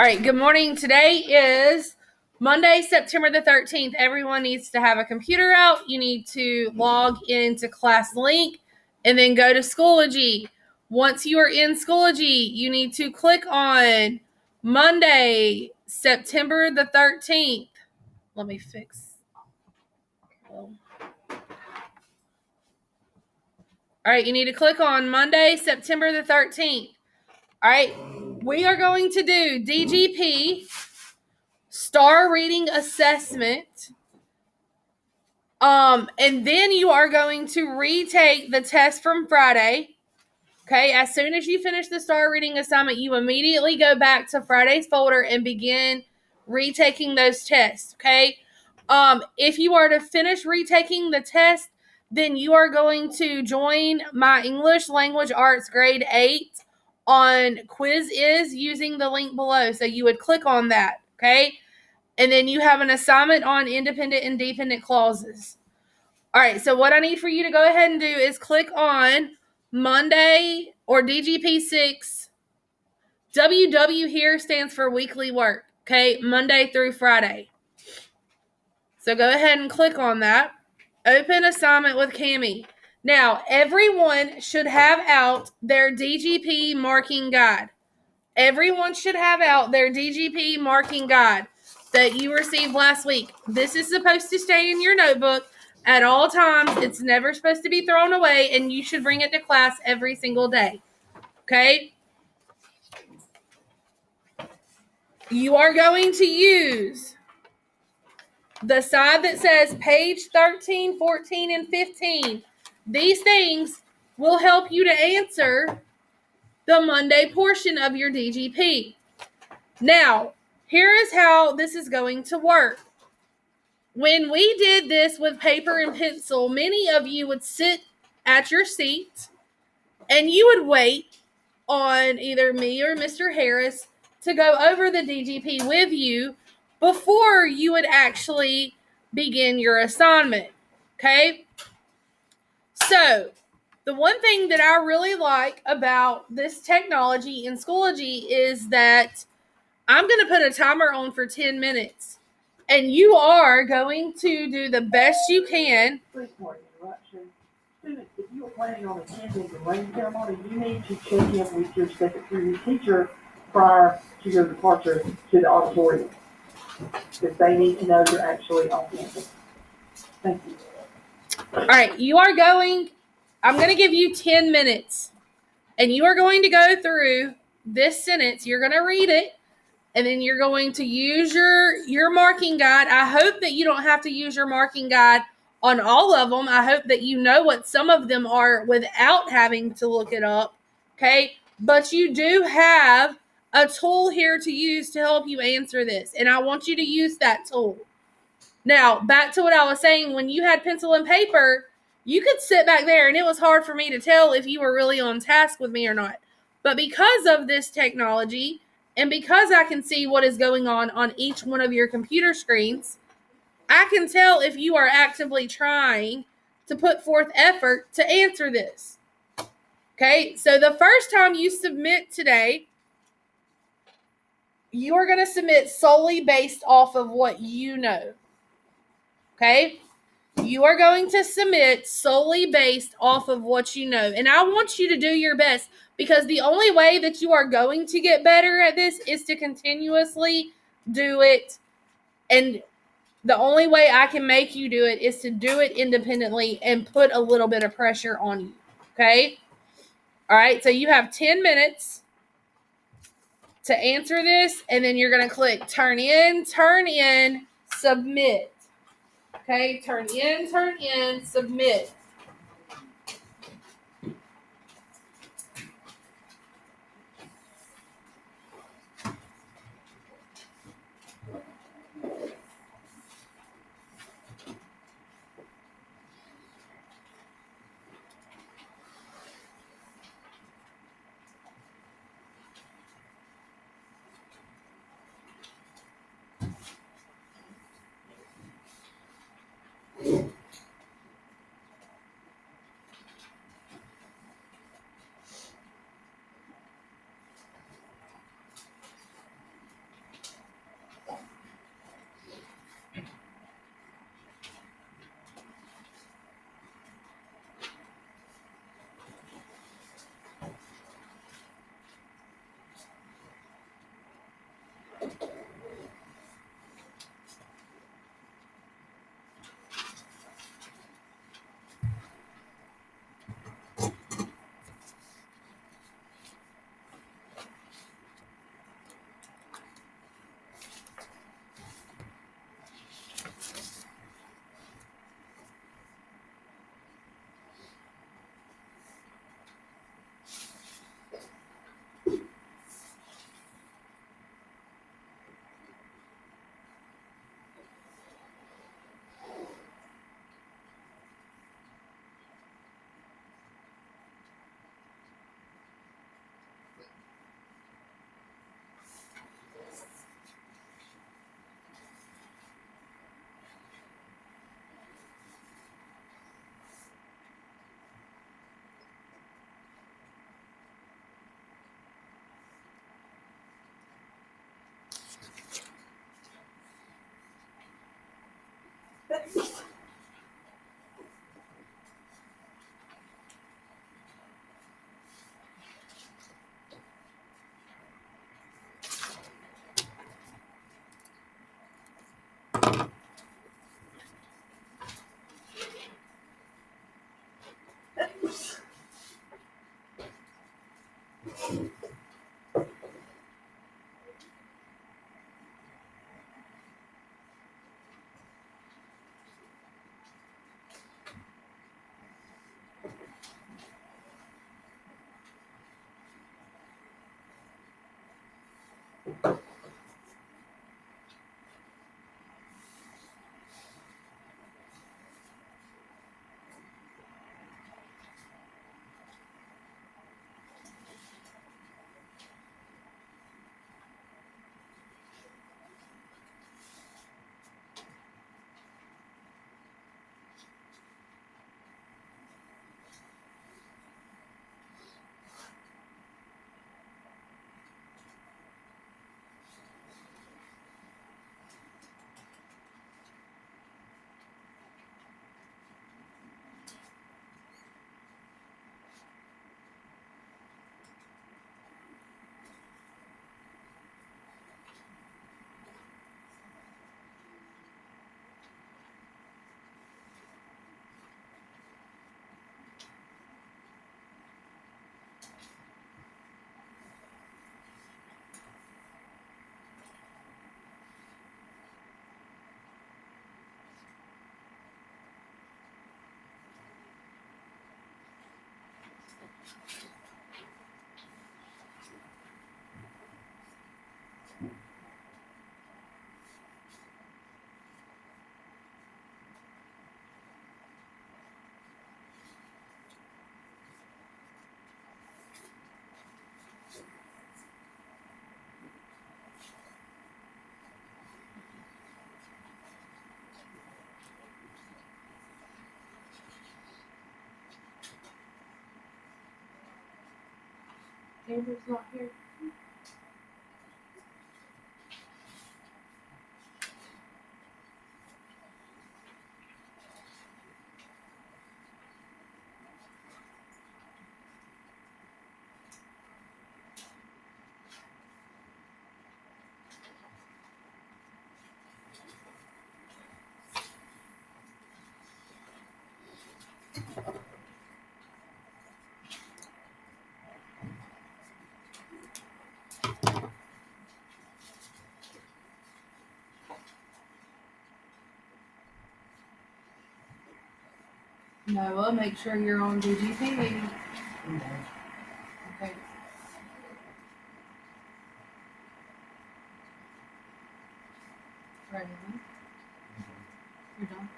All right, good morning. Today is Monday, September the 13th. Everyone needs to have a computer out. You need to log into Class Link and then go to Schoology. Once you are in Schoology, you need to click on Monday, September the 13th. Let me fix. All right, you need to click on Monday, September the 13th. All right, we are going to do DGP, Star Reading Assessment. And then you are going to retake the test from Friday. Okay, as soon as you finish the Star Reading assignment, you immediately go back to Friday's folder and begin retaking those tests. Okay, if you are to finish retaking the test, then you are going to join my English Language Arts Grade 8 on Quizizz using the link below. So you would click on that, okay? And then you have an assignment on independent and dependent clauses. All right, so what I need for you to go ahead and do is click on Monday or DGP 6. WW here stands for weekly work, okay? Monday through Friday. So go ahead and click on that. Open assignment with Cami. Now, everyone should have out their DGP marking guide. Everyone should have out their DGP marking guide that you received last week. This is supposed to stay in your notebook at all times. It's never supposed to be thrown away, and you should bring it to class every single day. Okay? You are going to use the side that says page 13, 14, and 15. These things will help you to answer the Monday portion of your DGP. Now, here is how this is going to work. When we did this with paper and pencil, many of you would sit at your seat and you would wait on either me or Mr. Harris to go over the DGP with you before you would actually begin your assignment. Okay? So, the one thing that I really like about this technology in Schoology is that I'm going to put a timer on for 10 minutes. And you are going to do the best you can. Please, for interruption. Students, if you are planning on attending the rain ceremony, you need to check in with your secretary teacher prior to your departure to the auditorium, because they need to know you're actually on campus. Thank you. All right, I'm going to give you 10 minutes. And you are going to go through this sentence. You're going to read it. And then you're going to use your marking guide. I hope that you don't have to use your marking guide on all of them. I hope that you know what some of them are without having to look it up, okay? But you do have a tool here to use to help you answer this, and I want you to use that tool. Now, back to what I was saying, when you had pencil and paper, you could sit back there, and it was hard for me to tell if you were really on task with me or not. But because of this technology, and because I can see what is going on each one of your computer screens, I can tell if you are actively trying to put forth effort to answer this. Okay, so the first time you submit today, you are going to submit solely based off of what you know. Okay, you are going to submit solely based off of what you know. And I want you to do your best, because the only way that you are going to get better at this is to continuously do it. And the only way I can make you do it is to do it independently and put a little bit of pressure on you. Okay? All right, so you have 10 minutes to answer this, and then you're going to click turn in, submit. Okay, turn in, submit. Amber's not here. Noah, make sure you're on DGTV. Okay. Ready? You're done.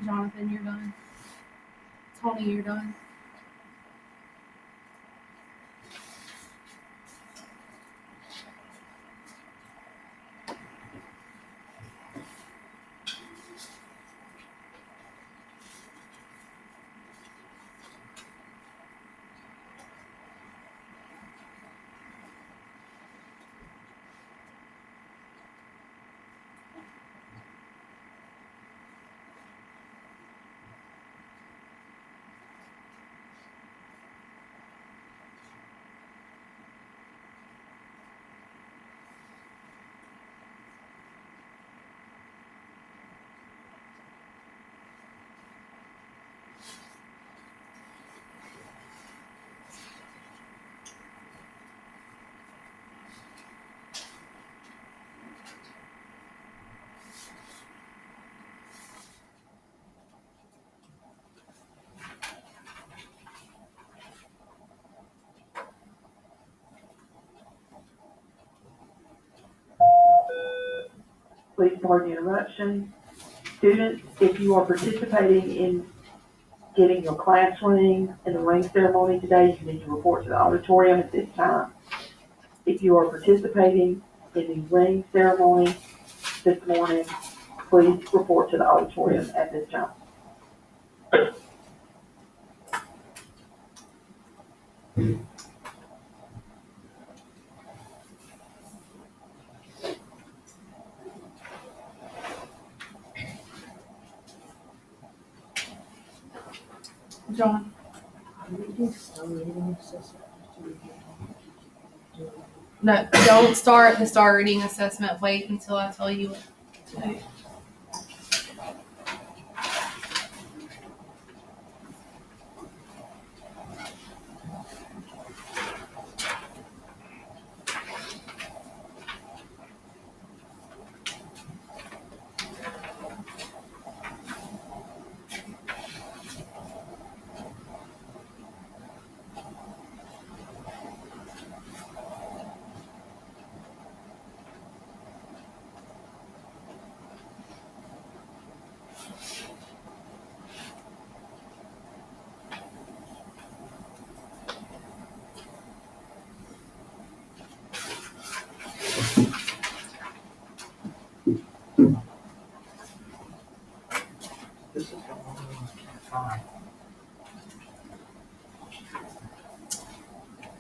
Jonathan, you're done. Tony, you're done. Please pardon the interruption. Students, if you are participating in getting your class ring and the ring ceremony today, you need to report to the auditorium at this time. If you are participating in the ring ceremony this morning, please report to the auditorium at this time. John. No, don't start the star reading assessment. Wait until I tell you what to do.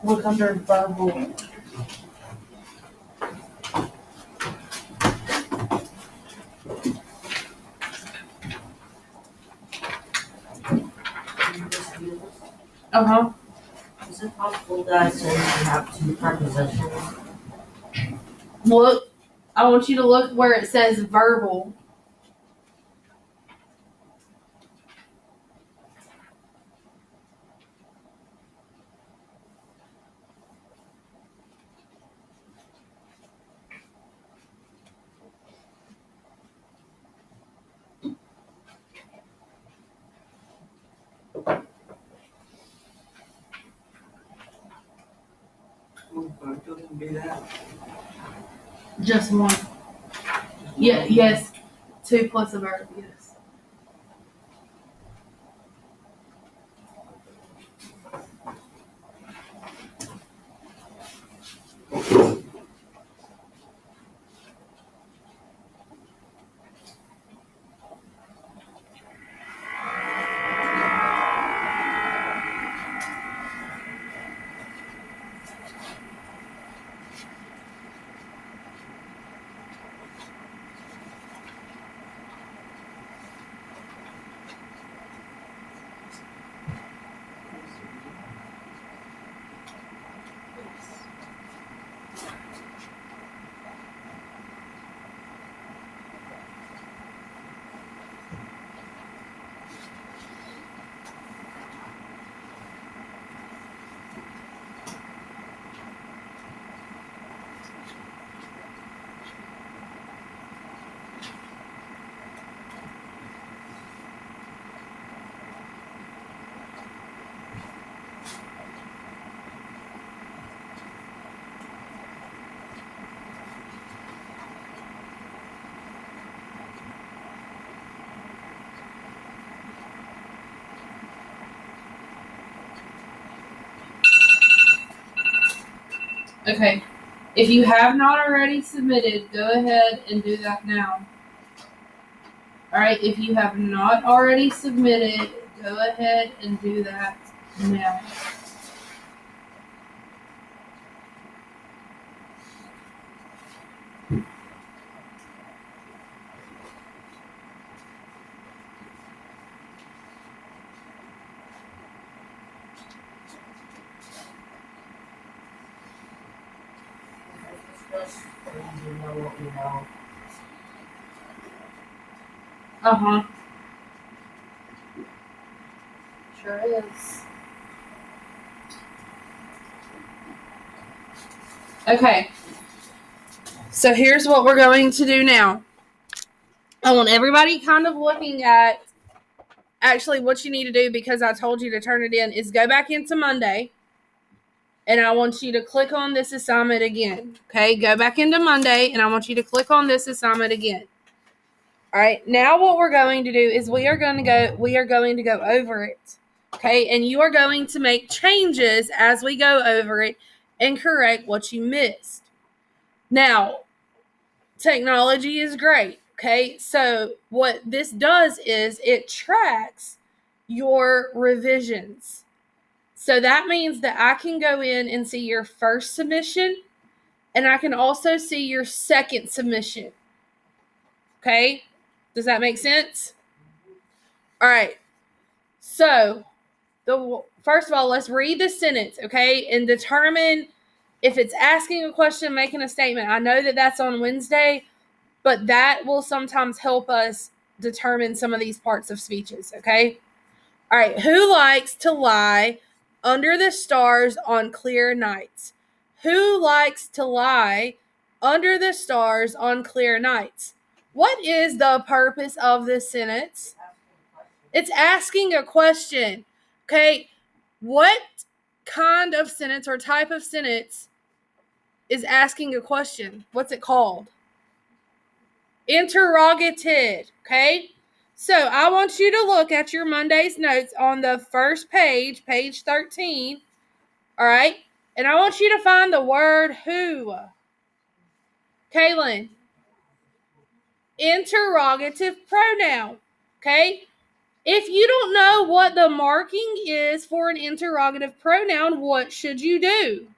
Look under verbal. Uh-huh. Is it possible that since you have two prepositions? Look, I want you to look where it says verbal. Both of them be that. Just one. Yeah, yes. 2 plus a verb, yes. Okay. If you have not already submitted, go ahead and do that now. Alright, if you have not already submitted, go ahead and do that now. It's just so you know what we know. Uh-huh. Sure is. Okay. So here's what we're going to do now. I want everybody kind of looking at actually what you need to do, because I told you to turn it in, is go back into Monday. And I want you to click on this assignment again. Okay, go back into Monday and I want you to click on this assignment again. All right, now what we're going to do is we are going to go over it. Okay, and you are going to make changes as we go over it and correct what you missed. Now, technology is great. Okay, so what this does is it tracks your revisions. So that means that I can go in and see your first submission, and I can also see your second submission. Okay? Does that make sense? All right. So, first of all, let's read the sentence, okay, and determine if it's asking a question, making a statement. I know that that's on Wednesday, but that will sometimes help us determine some of these parts of speeches, okay? All right. Who likes to lie under the stars on clear nights? Who likes to lie under the stars on clear nights? What is the purpose of this sentence? It's asking a question. Okay. What kind of sentence or type of sentence is asking a question? What's it called? Interrogative. Okay. So I want you to look at your Monday's notes on the first page, page 13. All right. And I want you to find the word who. Kaylin. Interrogative pronoun. Okay. If you don't know what the marking is for an interrogative pronoun, what should you do?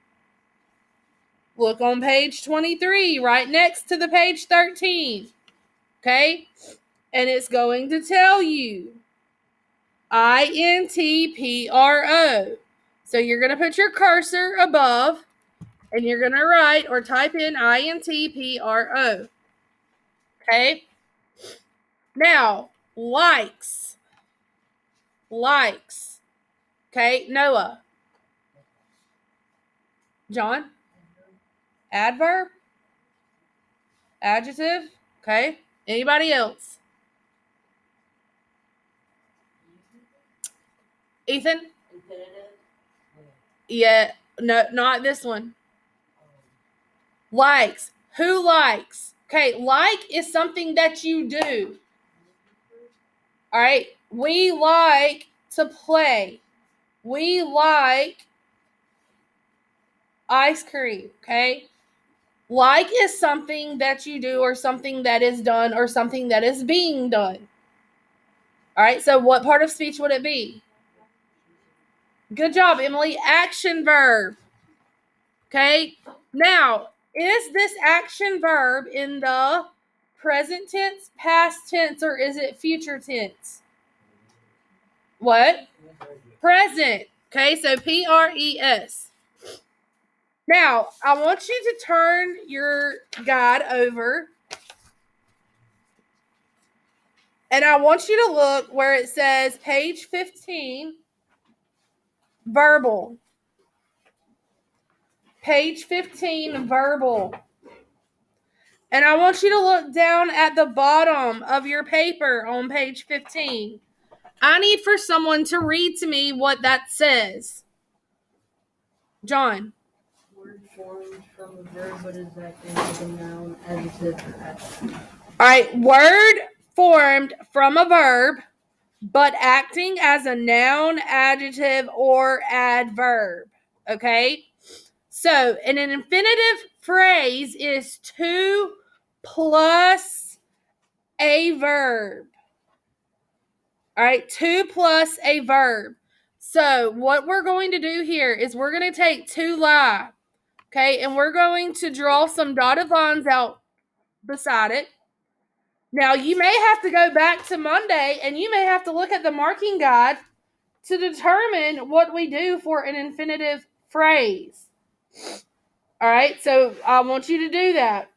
Look on page 23, right next to the page 13. Okay? And it's going to tell you INTPRO. So you're going to put your cursor above and you're going to write or type in INTPRO. Okay? Now, likes. Likes. Okay, Noah. John? Adverb? Adjective? Okay. Anybody else? Ethan? Infinitive. Yeah, no, not this one. Likes. Who likes? Okay, like is something that you do. All right. We like to play. We like ice cream. Okay. Like is something that you do or something that is done or something that is being done. All right. So what part of speech would it be? Good job, Emily. Action verb. Okay. Now, is this action verb in the present tense, past tense, or is it future tense? What? Present. Okay, so PRES. Now, I want you to turn your guide over. And I want you to look where it says page 15, verbal. Page 15, verbal. And I want you to look down at the bottom of your paper on page 15. I need for someone to read to me what that says. John. Word formed from a verb but is acting as a noun, adjective, or adverb. All right, word formed from a verb but acting as a noun, adjective, or adverb. Okay? So, an infinitive phrase is to plus a verb. All right, to plus a verb. So, what we're going to do here is we're going to take to lie, okay, and we're going to draw some dotted lines out beside it. Now, you may have to go back to Monday and you may have to look at the marking guide to determine what we do for an infinitive phrase. All right, so I want you to do that.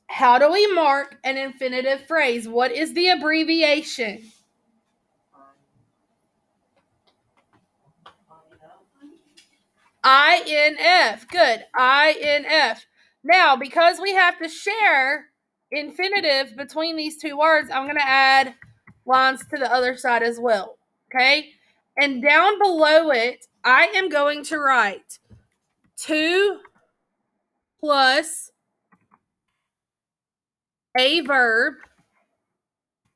How do we mark an infinitive phrase? What is the abbreviation? INF. Good. INF. Now, because we have to share infinitive between these two words, I'm going to add lines to the other side as well. Okay? And down below it, I am going to write 2 plus a verb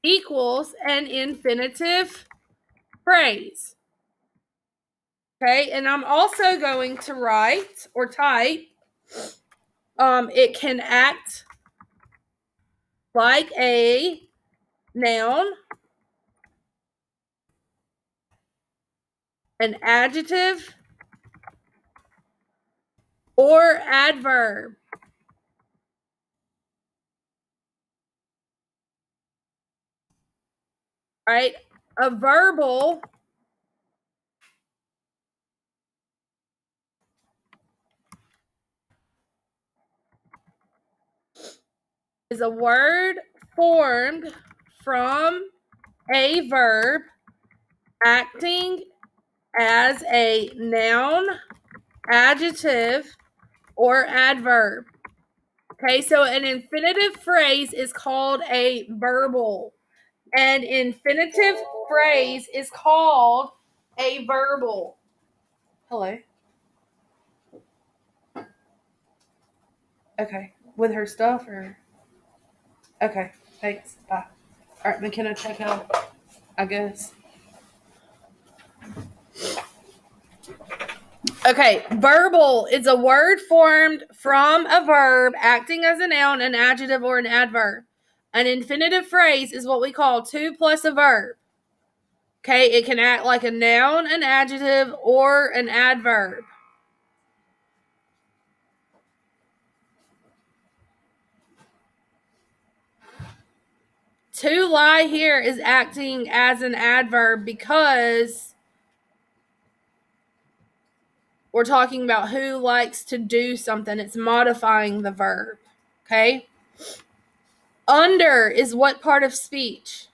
equals an infinitive phrase. Okay, and I'm also going to write or type, it can act like a noun, an adjective, or adverb. All right, a verbal is a word formed from a verb acting as a noun, adjective, or adverb. Okay, so an infinitive phrase is called a verbal. An infinitive phrase is called a verbal. Hello. Okay. With her stuff or? Okay. Thanks. Bye. All right, McKenna, check out, I guess. Okay. Verbal is a word formed from a verb acting as a noun, an adjective, or an adverb. An infinitive phrase is what we call 2 plus a verb. Okay, it can act like a noun, an adjective, or an adverb. To lie here is acting as an adverb because we're talking about who likes to do something. It's modifying the verb. Okay? Under is what part of speech?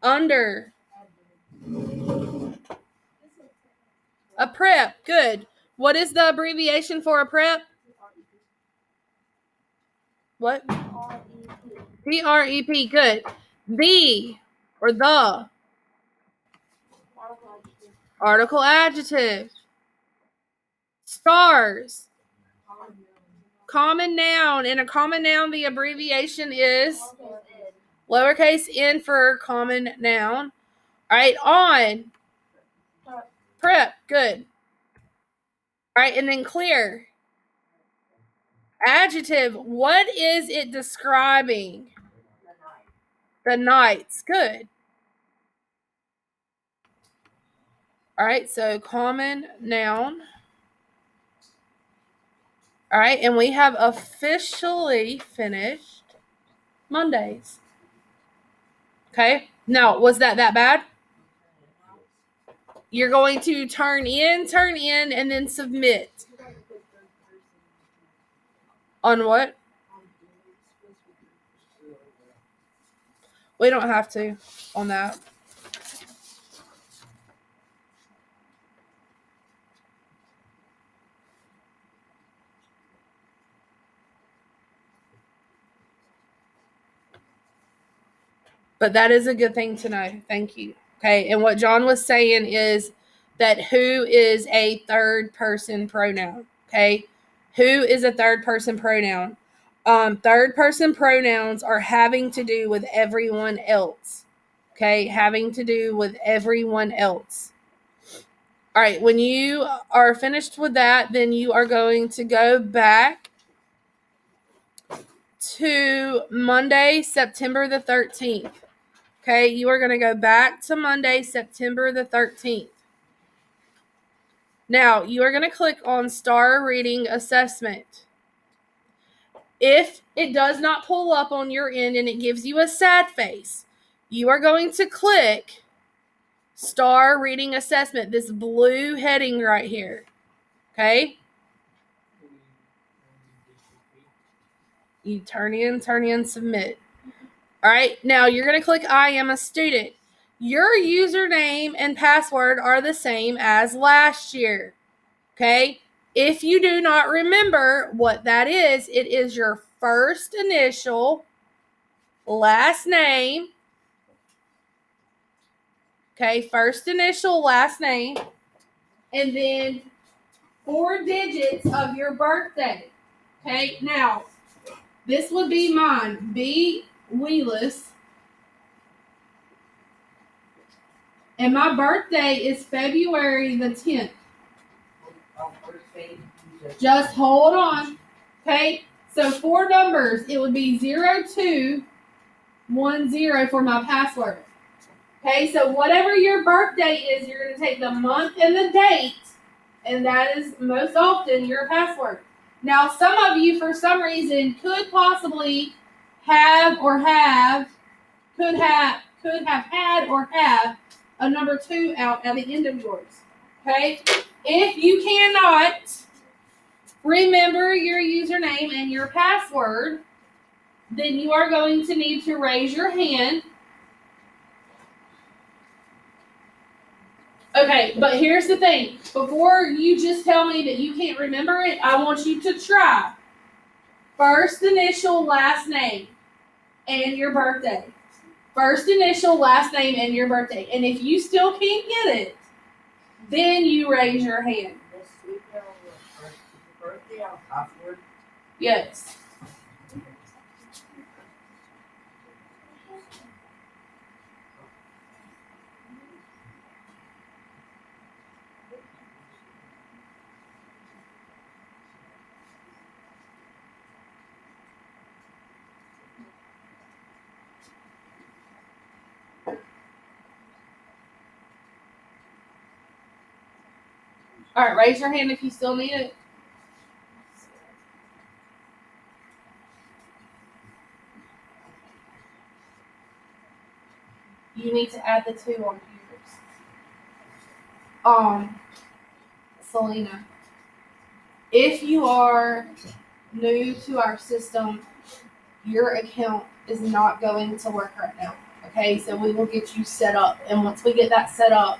Under. A prep. Good. What is the abbreviation for a prep? What? PREP. Good. The or the. Article adjective. Stars. Common noun. In a common noun, the abbreviation is lowercase n for common noun. All right, on. Prep. Good. All right, and then clear. Adjective. What is it describing? The nights. Good. All right, so common noun. All right, and we have officially finished Mondays. Okay, now was that bad? You're going to turn in, and then submit. On what? We don't have to on that. But that is a good thing to know. Thank you. Okay, and what John was saying is that who is a third person pronoun. Okay, who is a third person pronoun? Third person pronouns are having to do with everyone else. Okay, having to do with everyone else. All right, when you are finished with that, then you are going to go back to Monday, September the 13th. Okay, you are going to go back to Monday, September the 13th. Now, you are going to click on Star Reading Assessment. If it does not pull up on your end and it gives you a sad face, you are going to click Star Reading Assessment, this blue heading right here. Okay? You turn in, submit. All right, now you're going to click I am a student. Your username and password are the same as last year. Okay? If you do not remember what that is, it is your first initial, last name. Okay, first initial, last name, and then 4 digits of your birthday. Okay, now this would be mine, B. Wheelis. And my birthday is February the 10th. Just hold on. Okay, so 4 numbers. It would be 0210 for my password. Okay, so whatever your birthday is, you're going to take the month and the date, and that is most often your password. Now, some of you, for some reason, could possibly have could have had or have a number 2 out at the end of yours. Okay, if you cannot remember your username and your password, then you are going to need to raise your hand. Okay, but here's the thing. Before you just tell me that you can't remember it, I want you to try. First initial, last name, and your birthday. First initial, last name, and your birthday. And if you still can't get it, then you raise your hand. Yes. All right, raise your hand if you still need it. You need to add the 2 on yours. Selena, if you are new to our system, your account is not going to work right now. Okay, so we will get you set up, and once we get that set up,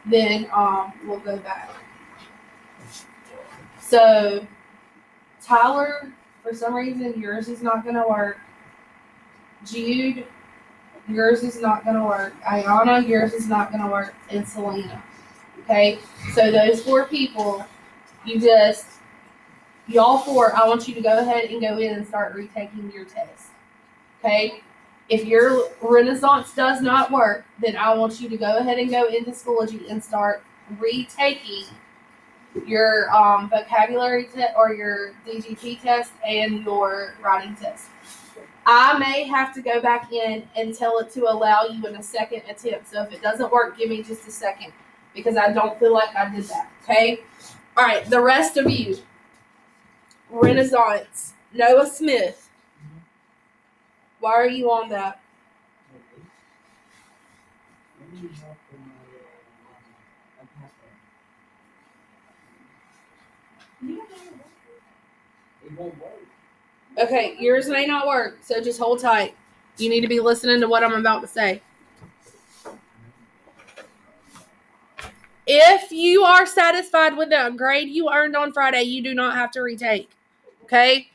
then we'll go back. So Tyler, for some reason, yours is not going to work. Jude, yours is not going to work. Ayana, yours is not going to work. And Selena. Okay? So those 4 people, y'all 4, I want you to go ahead and go in and start retaking your test. Okay? If your Renaissance does not work, then I want you to go ahead and go into Schoology and start retaking your vocabulary test or your DGT test and your writing test. I may have to go back in and tell it to allow you in a second attempt. So if it doesn't work, give me just a second because I don't feel like I did that. Okay? All right, the rest of you. Renaissance. Noah Smith. Why are you on that? Okay, yours may not work, so just hold tight. You need to be listening to what I'm about to say. If you are satisfied with the grade you earned on Friday, you do not have to retake. Okay?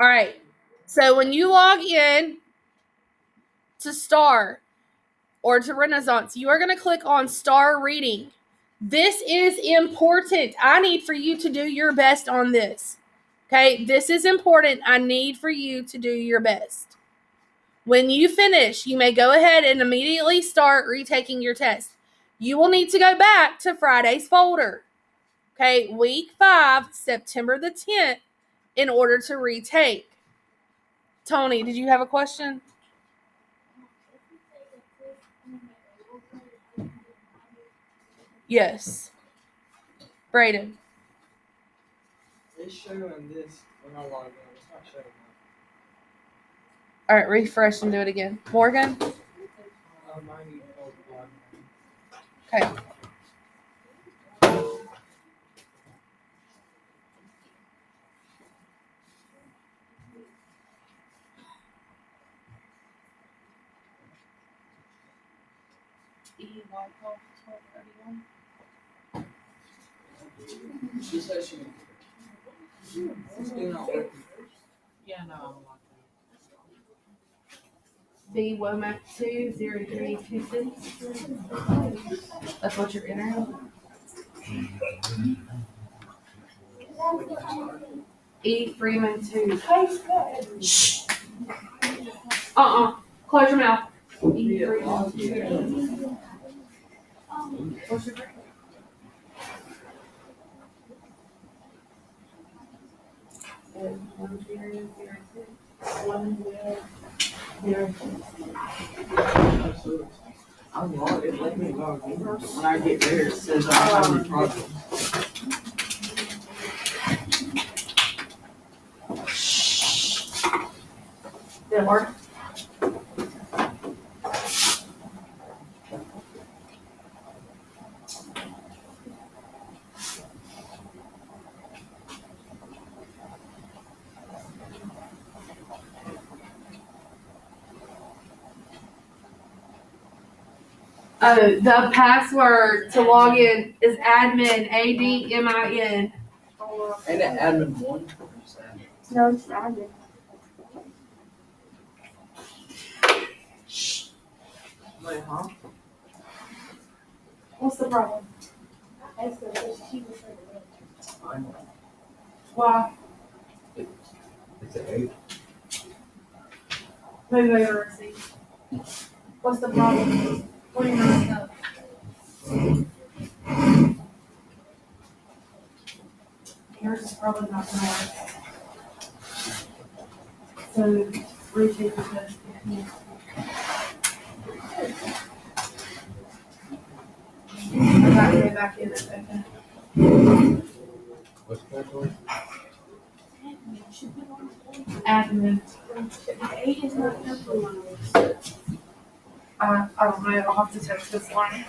All right. So when you log in to STAR or to Renaissance, you are going to click on STAR Reading. This is important. I need for you to do your best on this. Okay? This is important. I need for you to do your best. When you finish, you may go ahead and immediately start retaking your test. You will need to go back to Friday's folder. Okay, week 5, September the 10th, in order to retake. Tony, did you have a question? Yes. Brayden. It's showing this when I log in. It's not showing up. All right, refresh and do it again. Morgan? Mine you called log in. Okay. She says she. It's still not working. Yeah, no, I'm logged B Womack 20326. That's what you're entering. E Freeman 2. Shh. Close your mouth. E Freeman 2. What's your grade? I'm logged in. Let me log in. When I get there, it says I'm having a problem. Did it work? The password to log in is admin, ADMIN. And an admin 1. No, it's not good. Wait, huh? What's the problem? I know. Why? It's an 8. Move over and see. What's the problem? What do you messed up? Yours is probably not gonna work. So retake the test. I got to go back in a second. What's that for? Admin. Eight is not capitalized. I don't know. I'll have to text this line.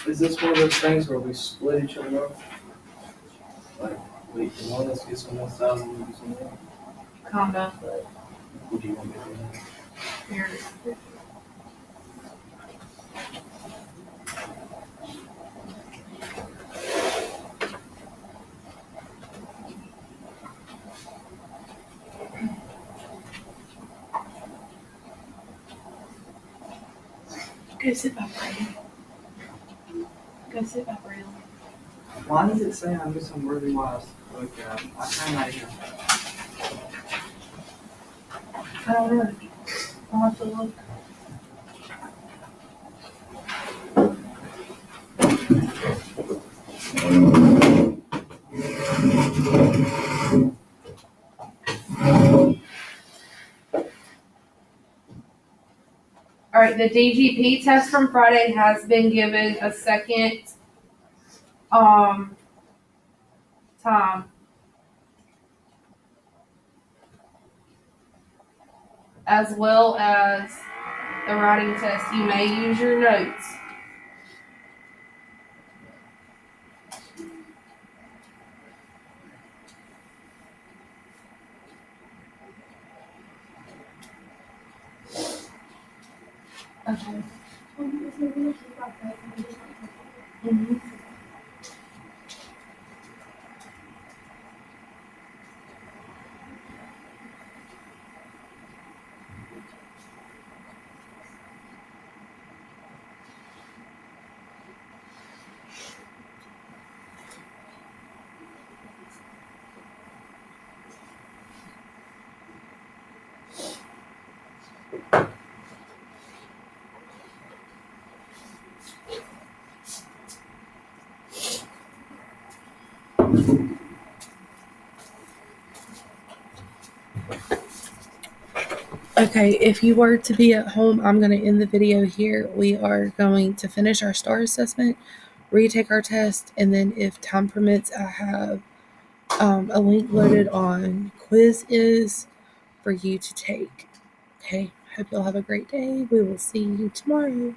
Is this one of those things where we split each other up? Like, wait, one of us gets on one side and one gets on the other? Kinda. What do you want me to do? Here. Go sit by Braille. Go sit by Braille. Why does it say I'm just unworthy while I look at it? I kind of hear. I don't know. I'll have to look. All right, the DGP test from Friday has been given a second time. As well as the writing test. You may use your notes. Okay. Mhm. Okay, if you were to be at home, I'm going to end the video here. We are going to finish our STAR assessment, retake our test, and then if time permits, I have a link loaded on Quizizz for you to take. Okay, hope you'll have a great day. We will see you tomorrow.